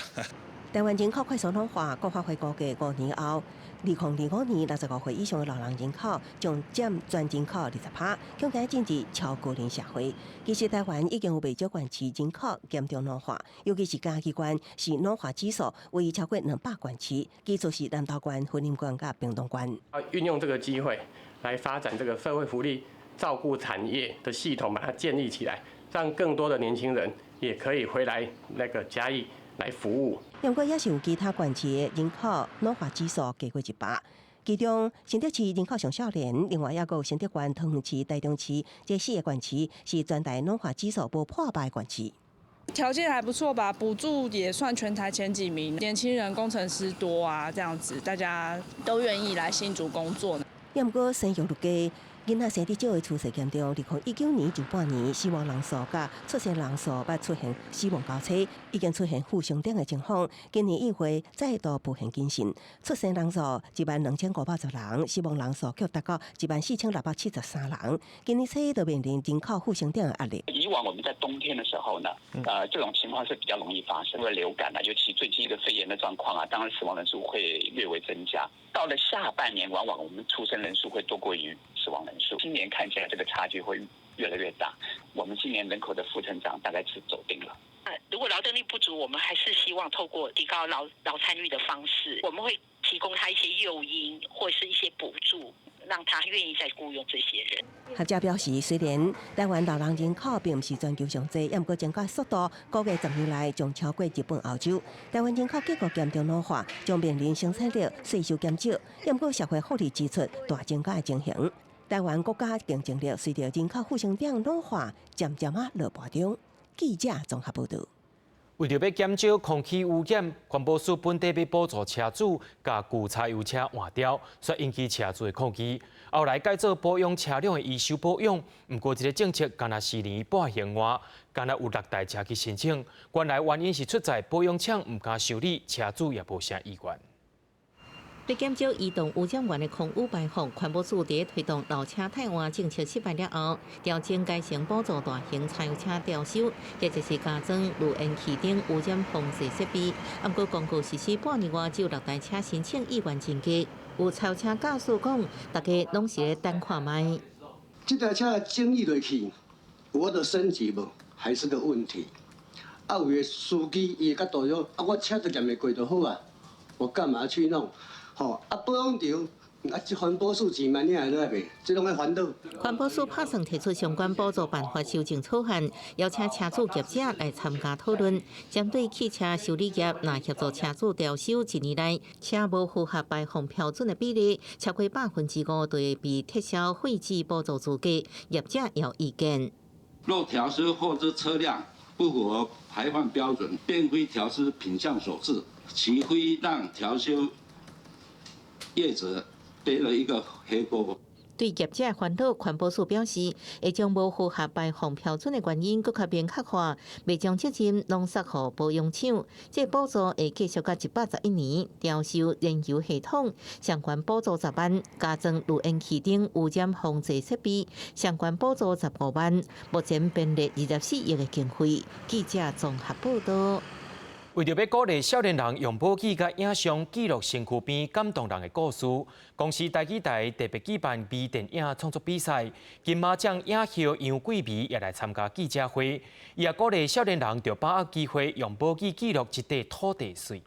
台湾人口快速老化，国发会估计5年后，2025年65岁以上的老人人口将占全人口20%，恐惊进至超高龄社会。其实台湾已经有未少县市人口严重老化，尤其是嘉义县是老化指数为超过200县市，其次是南投县、云林县、甲屏东县。运用这个机会来发展这个社会福利照顾产业的系统，把它建立起来，让更多的年轻人也可以回来嘉义来服务。不过也是有其他县市的人口老化指数低过100，其中新竹市人口上少年，另外也有新竹县、桃园市、台中市这4个县市是全台老化指数无破100的县市。条件还不错吧，补助也算全台前几名，年轻人工程师多啊，这样子大家都愿意来新竹工作。也不过生育率低。囡仔生得少的趋势严重，2019年上半年死亡人数甲出生人数捌出现死亡交叉，已经出现负成长的情况。今年1月再度出现更新，出生人数12510人，死亡人数却达到14673人。今年初就面临人口负成长的压力。以往我们在冬天的时候呢，这种情况是比较容易发生，因为流感尤其最近一个肺炎的状况当然死亡人数会略微增加。到了下半年，往往我们出生人数会多过于死亡人数。今年看起来这个差距会越来越大，我们今年人口的负成长大概是走定了。如果劳动力不足，我们还是希望透过提高劳参与的方式，我们会提供他一些诱因或是一些补助，让他愿意再雇佣这些人。学者表示，虽然台湾老人人口并不是全球上济，也不过增加速度，估计10年来将超过日本、欧洲。台湾人口结构严重老化，将面临生产力税收减少，也不过社会福利支出大增加的情形。台湾国家竞争力随着人口负成长老化，渐渐落盘中。记者综合报道。为着要减少空气污染，环保署本地要补助车主把旧柴油车换掉，却引起车主的抗议。后来改做保养车辆的维修保养，不过这个政策敢若4年半行外，敢若有6台车去申请。原来原因是出在保养厂唔敢修理，车主也无啥意愿。为减少移动污染源的空污排放，环保署在推动老车汰换政策失败了后，调整改成补助大型柴油车调修，或者是加装路烟器等污染防治设备。不过公告实施半年外，只有6台车申请意愿增加。有超车驾驶讲，大家拢是咧等看卖。这台车整理落去，我的升级无还是个问题。有的司机伊的角度说，我车都验未过就好啊，我干嘛去弄？保养厂这环保署钱万你还来袂，这拢要烦恼。环保署拍算提出相关补助办法修正草案，邀请车主业者来参加讨论。针对汽车修理业，若协助车主调修1年内车无符合排放标准的比例超过5%，就会被撤销废弃补助资格。业者有意见。若调修后之车辆不符合排放标准，并非调修品项所致，其非让调修业者背了一个黑锅。对业者烦恼，环保署表示，会将无符合排放标准的原因搁较明确化，未将责任拢塞予保养厂。这补助会继续到111年，调修燃油系统相关补助10万，加装路烟器等污染防治设备相关补助15万，目前编列24亿的经费。记者综合报道。为着要鼓励少年人用武器甲影像记录身躯边感动人的故事，公司台记台特别举办微电影创作比赛，金马奖影后杨贵媚也来参加记者会，伊也鼓励少年人着把握机会，用武器记录一块土地水。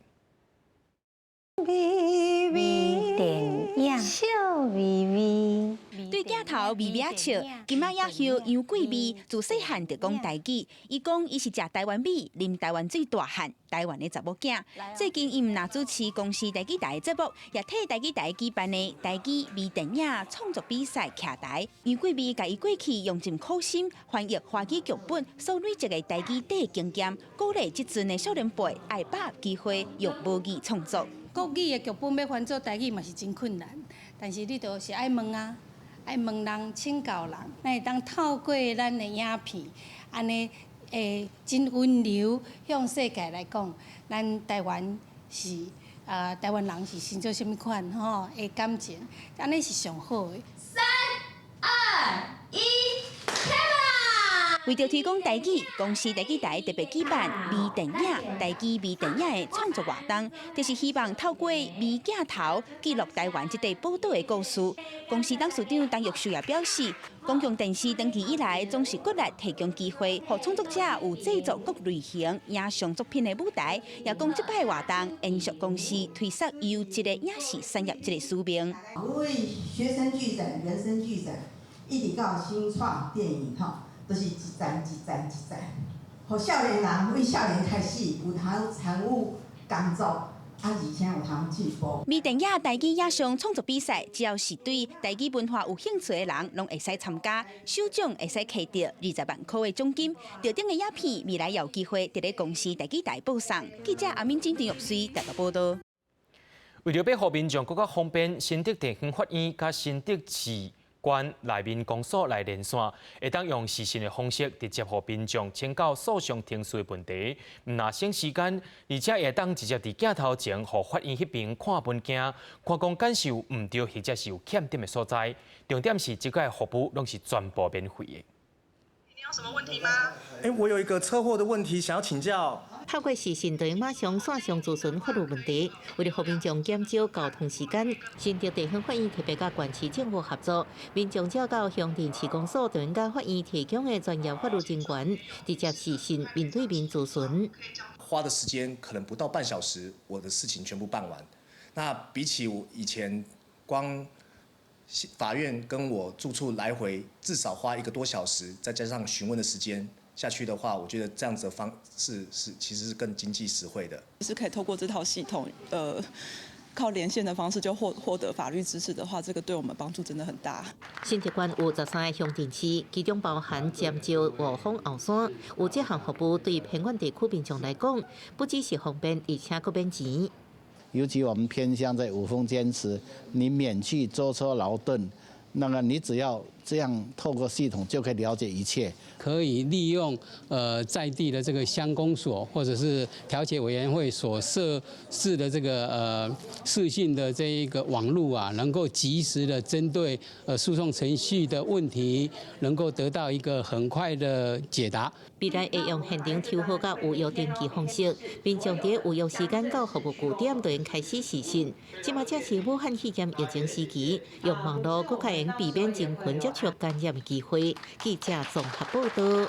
微电影，笑微微。对镜头微微笑，金马影后杨贵媚自细汉就讲台语，伊讲伊是食台湾米，啉台湾水大汉，台湾的查某囝。最近伊毋但主持公司台记台的节目，也替台记台举办的台记微电影创作比赛徛台。杨贵媚甲伊过去用尽苦心翻译华语剧本所累积的台记底经验，鼓励即阵的少年辈爱把握机会用母语创作。国语的剧本要翻做台语嘛是真困难，但是你都是爱问啊，爱问人请教人，咱会当透过咱的影片，安尼真温柔向世界来讲，咱台湾是台湾人是生做什么款的感情，安尼是上好的。3、2、1，开吧！为着提供台语，公司台记台特别举办微电影台记微电影的创作活动，就是希望透过微镜头记录台湾这地宝岛的故事。公司董事长陈玉树也表示，公共电视长期以来总是国力提供机会，让创作者有制作各类型影像作品的舞台，也讲这摆活动延续公司推出优质的影视产业这个使命。为学生剧展、人生剧展，一直到新创电影都是一站，互少年人为少年开始有通参与工作。而且有通进步。微电影台语影像创作比赛，只要是对台语文化有兴趣的人，拢会使参加。首奖会使摕到20万块的奖金。得奖的影片未来也有机会伫咧公司台记台播送。记者阿敏、金田玉水台北报道。为了要互民众更加方便，新竹地方法院甲新竹市关内面公所来连线，会当用视讯的方式直接互民众请教诉讼程序问题，唔那省时间，而且会当直接伫镜头前互法院迄边看文件，看讲感受唔对或者是有欠点的所在。重点是即个服务拢是全部免费的。你有什么问题吗？我有一个车祸的问题想要请教。透过视讯对马上线上咨询法律问题，为了和民众减少交通时间，新竹地方法院特别甲县市政府合作，民众只要到乡镇市公所对甲法院提供的专业法律人员，直接视讯面对面咨询。花的时间可能不到半小时，我的事情全部办完。那比起我以前光法院跟我住处来回至少花1个多小时，再加上询问的时间下去的话，我觉得这样子的方式其实是更经济实惠的。是可以透过这套系统，靠连线的方式就获得法律知识的话，这个对我们帮助真的很大。新竹县有13个乡镇市，其中包含尖石、雾峰、后山，有这项服务对偏远地区民众来讲，不只是方便，而且佫免钱。尤其我们偏乡在五峰坚持，你免去舟车劳顿，那么你只要这样透过系统就可以了解一切。可以利用在地的这个乡公所或者是调解委员会所设置的这个视讯的这一个网络啊，能够及时的针对诉讼程序的问题，能够得到一个很快的解答。未来会用现场抽号甲预约登记方式，民众伫预约时间到服务据点就应开始视讯。即马正是武汉肺炎疫情时期，用网络更加能避免人群接触感染的机会。记者综合报道。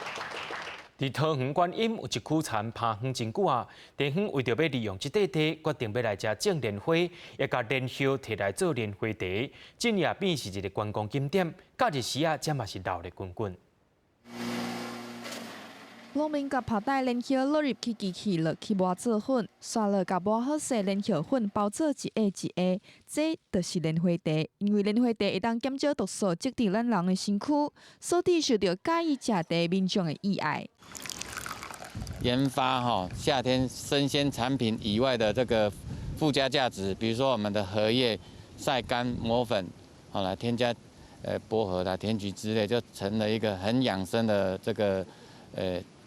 伫桃园观音有一区田爬园真久啊，地方为着要利用这块地，决定要来遮种莲花，也甲莲叶摕来做莲花茶，真也变是一个观光景点。假日时啊，这嘛是闹热滚滚。农民甲拍带莲叶落入去机器，落去磨做粉，刷了甲磨好势莲叶粉包做一下一下，这就是莲花茶。因为莲花茶会当减少毒素积伫咱人的身躯，所以受到介意食茶民众的喜爱。研发夏天生鲜产品以外的这个附加价值，比如说我们的荷叶晒干磨粉，来添加薄荷啦、甜菊之类，就成了一个很养生的这个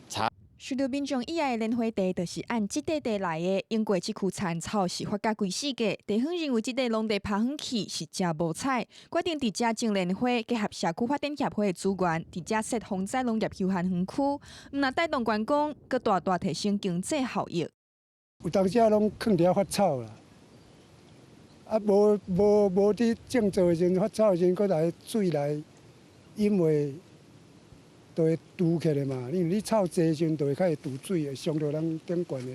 茶。受到民众喜爱的莲花茶，就是按这块地来的。因过这区田草是发甲规世界，地方认为这块农地爬远去是真无彩，决定伫遮种莲花，结合社区发展协会的资源，伫遮设风灾农业休闲园区，毋但带动观光，阁大大提升经济效益。有当时拢囥伫遐发草啦，无伫种做的时阵发草的时阵，阁来水来因为。就会堵起来嘛，因为你草济的时阵，就会开始堵水，会伤到咱顶悬的。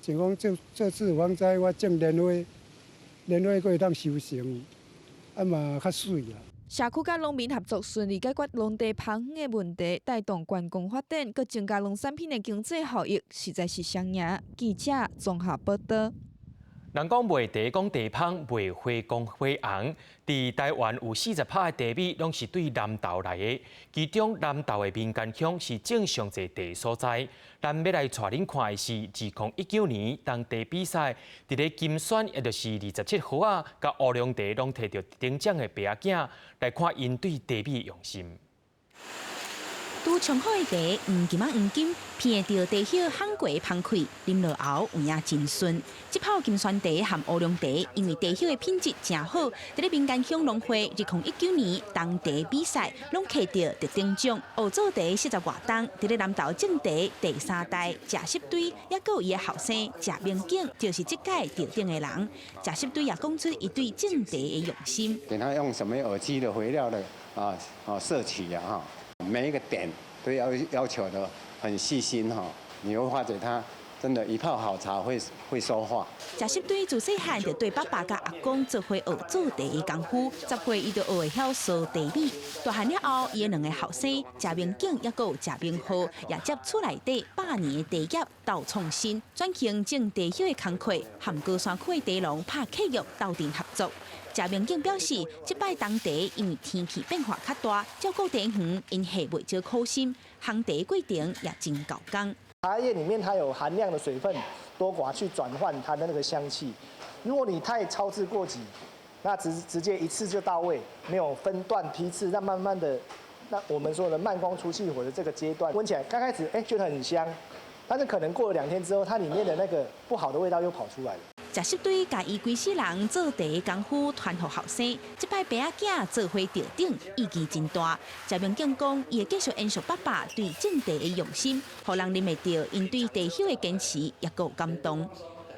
像讲这次防灾，我种莲花，阁会当收成，嘛较水啦。社区甲农民合作，顺利解决农地旁远的问题，带动观光发展，佮增加农产品的经济效益，实在是双赢。记者综合报道。人讲卖茶讲茶芳，卖花讲花红。伫台湾有40%的茶米拢是对南投来的，其中南投的民间乡是种上侪茶所在。咱要来带恁看的是2019年当茶比赛，伫咧金选，也就是27号啊，甲乌龙茶拢摕到顶奖的白仔囝，来看因对茶米的用心。拄冲好的茶，黄金，闻到茶叶香过芳开，啉落后有影真顺。这泡金酸茶和乌龙茶，因为茶叶的品质真好，伫咧民间乡农会2019年当茶比赛，拢摕到特等奖。乌做茶40外档，伫咧南投种茶第3代贾习堆，也佮有伊的后生贾明景，就是这届得奖的人。贾习堆也讲出伊对种茶的用心。给他用什么有机的肥料的摄取哈。每一个点都要求的很细心哈，你会发觉他真的一泡好茶会说话。贾习堆自细汉就对爸爸甲阿公做伙学做茶的功夫，10岁伊就学会晓烧茶米。大汉了后，伊2个后生贾明景也有贾明浩，也接厝内底8年的茶叶斗创新，转型种茶叶的工课，和高山区的茶农拍契约斗阵合作。贾明景表示，这摆冬茶因为天气变化较大，照顾茶园因下袂少苦心，烘茶过程也真够工。茶叶里面它有含量的水分多寡去转换它的那个香气。如果你太操之过急，那直接一次就到位，没有分段批次，那慢慢的，那我们说的慢光出气火的这个阶段，闻起来刚开始觉得很香，但是可能过了2天之后，它里面的那个不好的味道又跑出来了。10队甲伊规世人做第一功夫传互后生，这摆爸仔囝做伙吊顶，意义真大。赵明景讲，伊会继续延续爸爸对政地的用心，互人认会到因对地休的坚持，也够感动。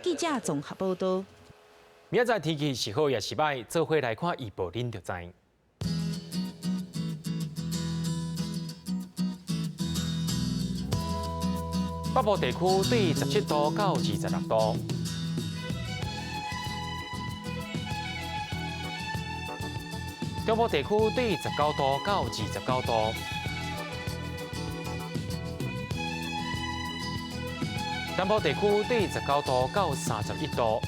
记者综合报道。明仔载天气是好也是歹，做伙来看预报，恁就知。北部地区对17度到26度，中部地区对19度到29度，南部地区对19度到31度，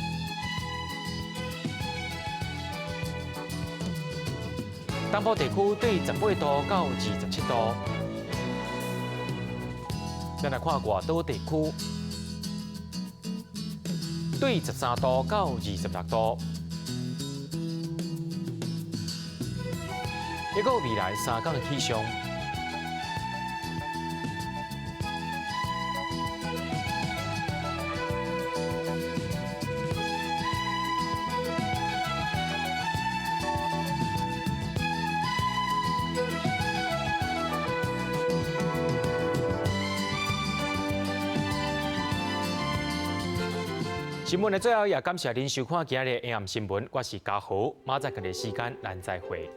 东部地区对18度到27度。再来看外岛地区，对13度到26度。一个未来3天的气象。新闻的最后也感谢您收看今日的 AM 新闻，我是嘉豪，马仔个的时间咱再会。